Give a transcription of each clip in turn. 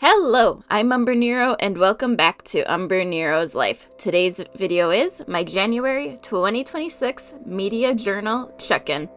Hello, I'm Umbrenero and welcome back to Umbrenero's Life. Today's video is my January 2026 Media Journal check-in.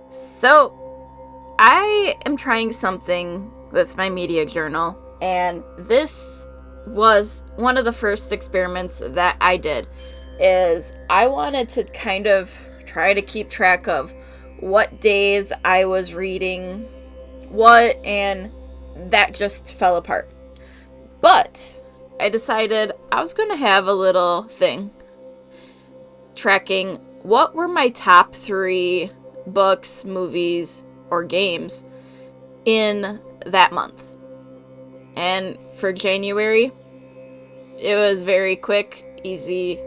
So, I am trying something with my media journal, and this was one of the first experiments that I did. I wanted to kind of try to keep track of what days I was reading what, and that just fell apart. But I decided I was going to have a little thing tracking what were my top 3 books, movies, or games in that month. And for January, it was very quick, easy,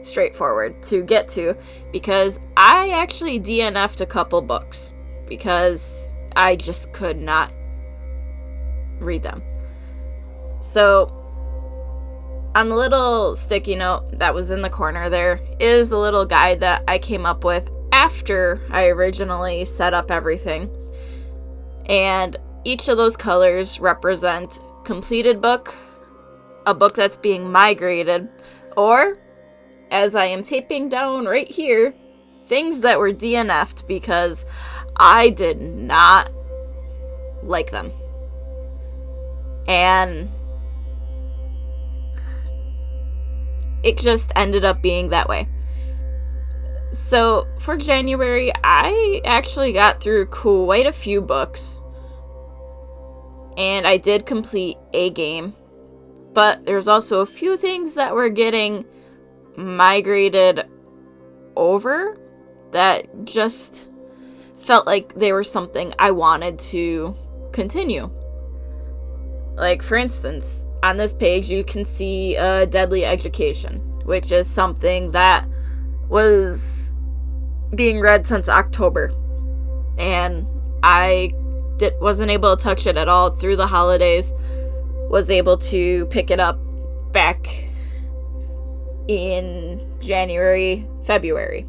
straightforward to get to because I actually DNF'd a couple books because I just could not read them. So on a little sticky note that was in the corner there is a little guide that I came up with after I originally set up everything. And each of those colors represent completed book, a book that's being migrated, or, as I am taping down right here, things that were DNF'd because I did not like them. And it just ended up being that way. So for January, I actually got through quite a few books. And I did complete a game. But there's also a few things that were getting migrated over that just felt like they were something I wanted to continue. Like, for instance, on this page you can see Deadly Education, which is something that was being read since October, and I wasn't able to touch it at all through the holidays. Was able to pick it up back in January, February.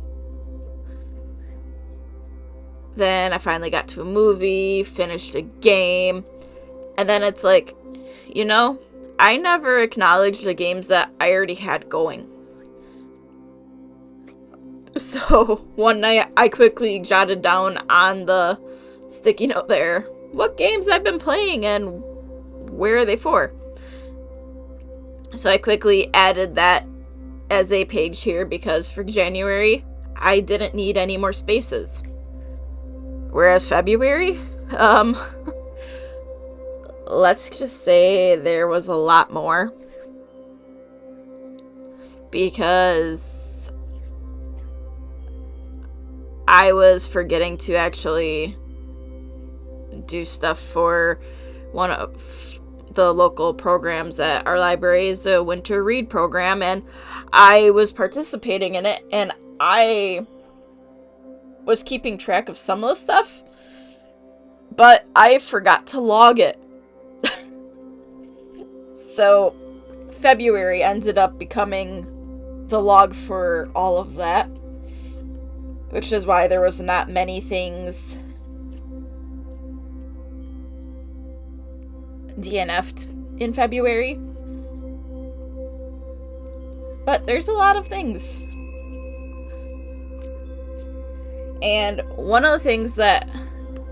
Then I finally got to a movie, finished a game, and then it's like, I never acknowledged the games that I already had going. So one night I quickly jotted down on the sticky note there what games I've been playing and where are they for. So I quickly added that as a page here because for January I didn't need any more spaces. Whereas February, let's just say there was a lot more because I was forgetting to actually do stuff for one of the local programs at our library is a winter read program, and I was participating in it, and I was keeping track of some of the stuff, but I forgot to log it. So February ended up becoming the log for all of that, which is why there was not many things DNF'd in February. But there's a lot of things. And one of the things that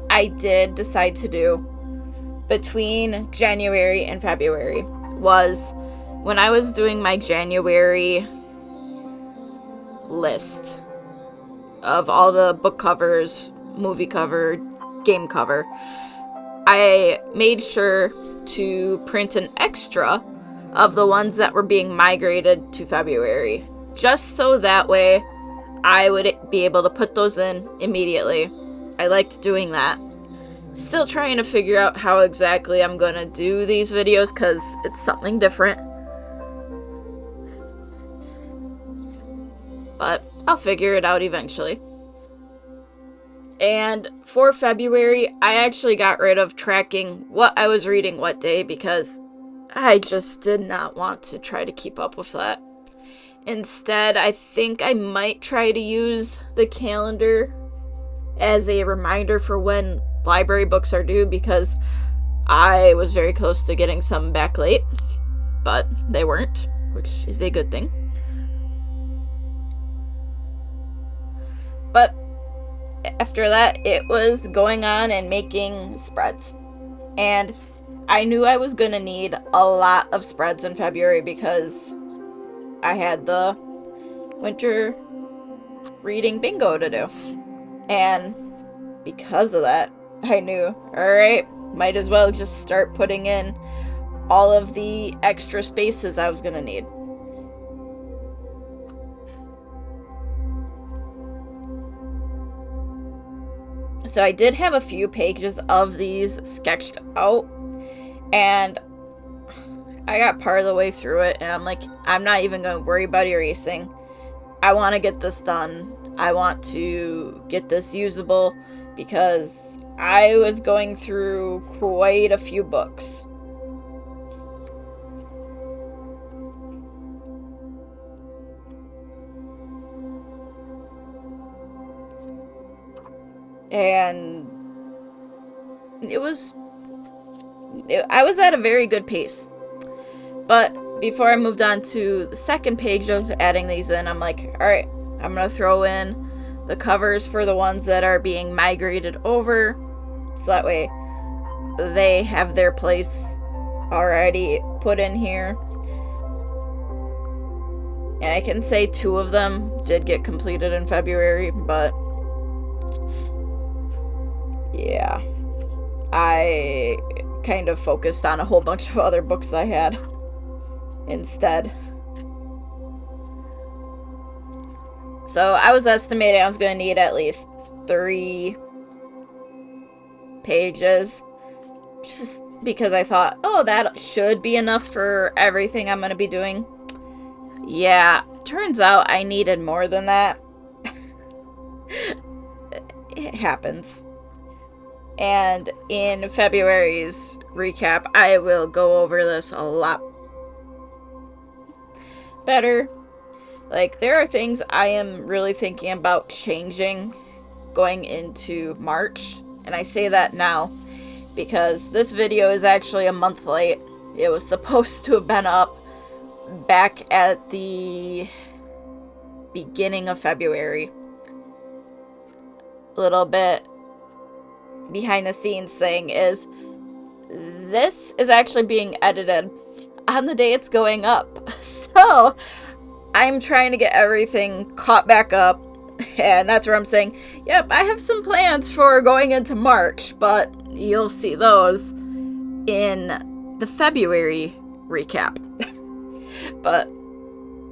I did decide to do between January and February was when I was doing my January list of all the book covers, movie cover, game cover, I made sure to print an extra of the ones that were being migrated to February, just so that way I would be able to put those in immediately. I liked doing that. Still trying to figure out how exactly I'm going to do these videos because it's something different. But I'll figure it out eventually. And for February, I actually got rid of tracking what I was reading what day because I just did not want to try to keep up with that. Instead, I think I might try to use the calendar as a reminder for when library books are due, because I was very close to getting some back late, but they weren't, which is a good thing. But after that, it was going on and making spreads. And I knew I was gonna need a lot of spreads in February because I had the winter reading bingo to do. And because of that, I knew, alright, might as well just start putting in all of the extra spaces I was gonna need. So I did have a few pages of these sketched out, and I got part of the way through it, and I'm like, I'm not even going to worry about erasing. I want to get this done. I want to get this usable, because I was going through quite a few books. And I was at a very good pace. But before I moved on to the second page of adding these in, I'm like, alright, I'm going to throw in the covers for the ones that are being migrated over, so that way they have their place already put in here. And I can say 2 of them did get completed in February, but yeah, I kind of focused on a whole bunch of other books I had instead. So I was estimating I was going to need at least 3 pages, just because I thought, oh, that should be enough for everything I'm going to be doing. Yeah, turns out I needed more than that. It happens. And in February's recap, I will go over this a lot better. Like, there are things I am really thinking about changing going into March. And I say that now because this video is actually a month late. It was supposed to have been up back at the beginning of February. A little bit behind the scenes thing is, this is actually being edited on the day it's going up. So I'm trying to get everything caught back up, and that's where I'm saying, yep, I have some plans for going into March, but you'll see those in the February recap. But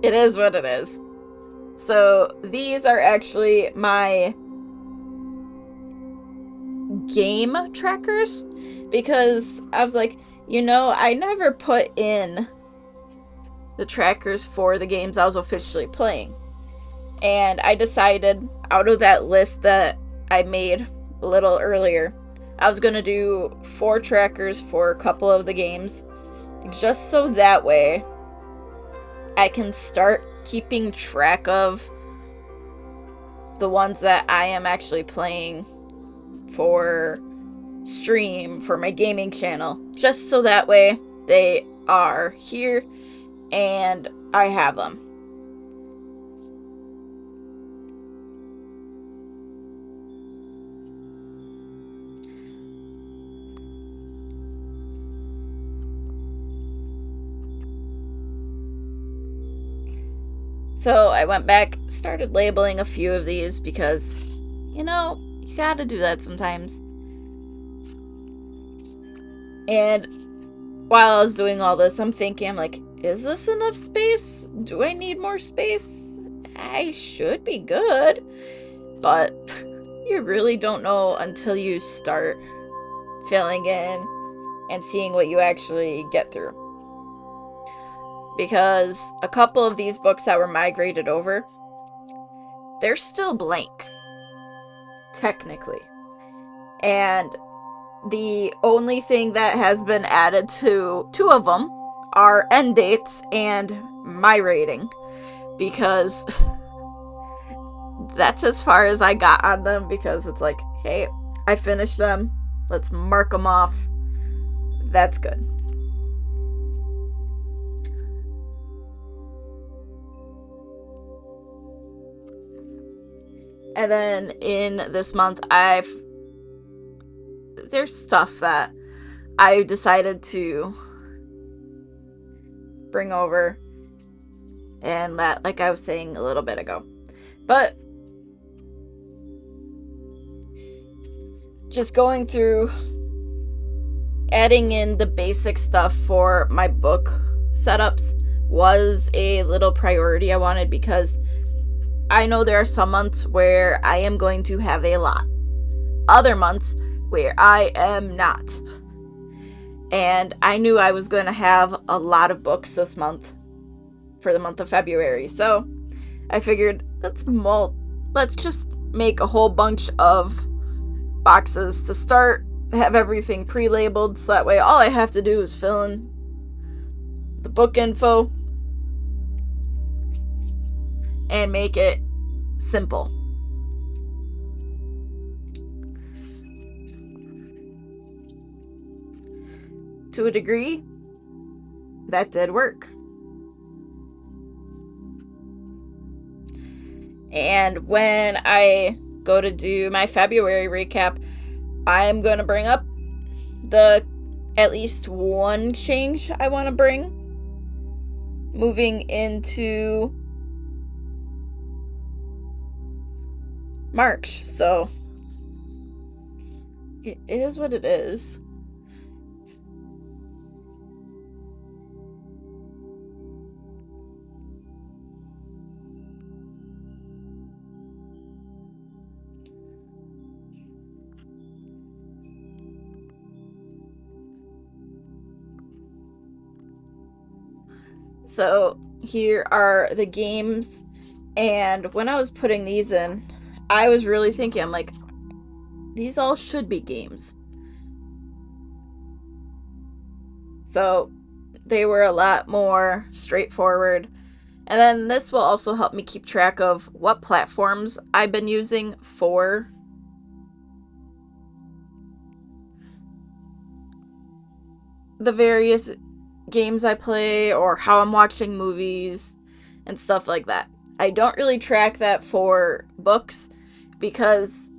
it is what it is. So these are actually my game trackers, because I was like, I never put in the trackers for the games I was officially playing. And I decided, out of that list that I made a little earlier, I was going to do 4 trackers for a couple of the games, just so that way I can start keeping track of the ones that I am actually playing for stream, for my gaming channel, just so that way they are here and I have them. So I went back, started labeling a few of these, because, you gotta do that sometimes. And while I was doing all this, I'm thinking, I'm like, is this enough space? Do I need more space? I should be good. But you really don't know until you start filling in and seeing what you actually get through. Because a couple of these books that were migrated over, they're still blank, technically. And the only thing that has been added to 2 of them are end dates and my rating, because that's as far as I got on them, because it's like, hey, I finished them, Let's mark them off. That's good. And then in this month, there's stuff that I decided to bring over, and that, like I was saying a little bit ago. But just going through, adding in the basic stuff for my book setups was a little priority I wanted, because I know there are some months where I am going to have a lot. Other months where I am not. And I knew I was going to have a lot of books this month for the month of February. So I figured let's just make a whole bunch of boxes to start, have everything pre-labeled, so that way all I have to do is fill in the book info and make it simple. To a degree, that did work. And when I go to do my February recap, I'm going to bring up at least one change I want to bring moving into March. So it is what it is. So here are the games, and when I was putting these in, I was really thinking, I'm like, these all should be games. So they were a lot more straightforward. And then this will also help me keep track of what platforms I've been using for the various games I play, or how I'm watching movies and stuff like that. I don't really track that for books, because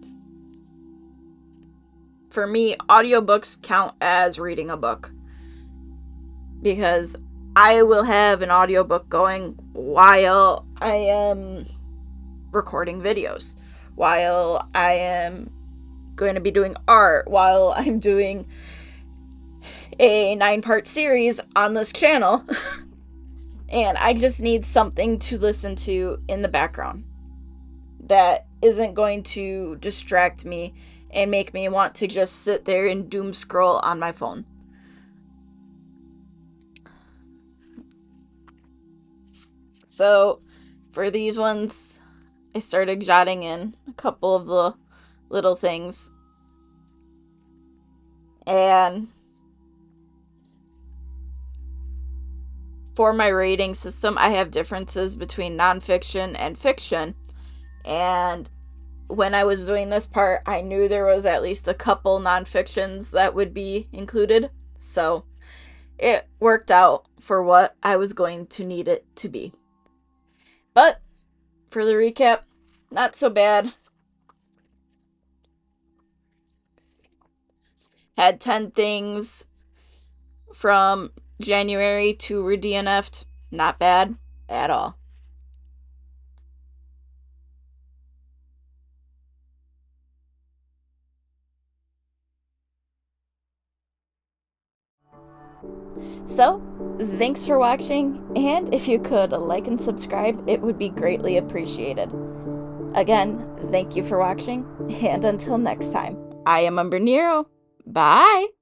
for me, audiobooks count as reading a book, because I will have an audiobook going while I am recording videos, while I am going to be doing art, while I'm doing a 9-part series on this channel. And I just need something to listen to in the background that isn't going to distract me and make me want to just sit there and doom scroll on my phone. So for these ones, I started jotting in a couple of the little things. And for my rating system, I have differences between nonfiction and fiction. And when I was doing this part, I knew there was at least a couple nonfictions that would be included. So it worked out for what I was going to need it to be. But for the recap, not so bad. Had 10 things from January to were DNF'd. Not bad at all. So, thanks for watching, and if you could like and subscribe, it would be greatly appreciated. Again, thank you for watching, and until next time, I am Umbrenero. Bye!